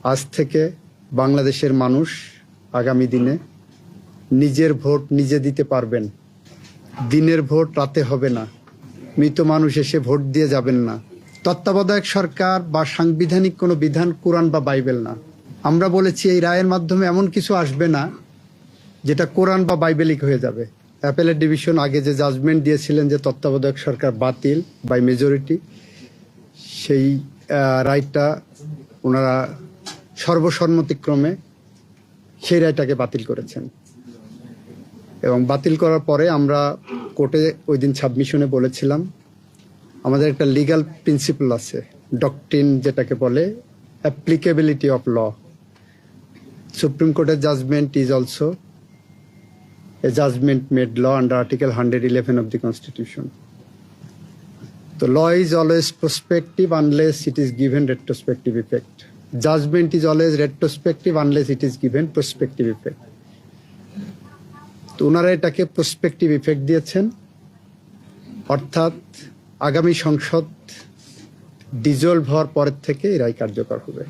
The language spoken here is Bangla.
আজ থেকে বাংলাদেশের মানুষ আগামী দিনে নিজের ভোট নিজে দিতে পারবেন। দিনের ভোট রাতে হবে না। মৃত মানুষ এসে ভোট দিয়ে যাবেন না। তত্ত্বাবধায়ক সরকার বা সাংবিধানিক কোনো বিধান কোরআন বা বাইবেল না। আমরা বলেছি এই রায়ের মাধ্যমে এমন কিছু আসবে না যেটা কোরআন বা বাইবেলিক হয়ে যাবে। অ্যাপেলেট ডিভিশন আগে যে জাজমেন্ট দিয়েছিলেন যে তত্ত্বাবধায়ক সরকার বাতিল বাই মেজরিটি, সেই রায়টা ওনারা সর্বসম্মতিক্রমে সেই রায়টাকে বাতিল করেছেন। এবং বাতিল করার পরে আমরা কোর্টে ওই দিন সাবমিশনে বলেছিলাম আমাদের একটা লিগ্যাল প্রিন্সিপল আছে, ডকট্রিন যেটাকে বলে অ্যাপ্লিকেবিলিটি অফ ল। সুপ্রিম কোর্টের judgment is also a judgment made law under Article 111 of the Constitution. The law is always prospective unless it is given retrospective effect. Judgment is always retrospective unless it is given prospective effect. তো ওনারা এটাকে প্রসপেক্টিভ ইফেক্ট দিয়েছেন, অর্থাৎ আগামী সংসদ ডিজলভ হওয়ার পরের থেকে এই রায় কার্যকর হবে।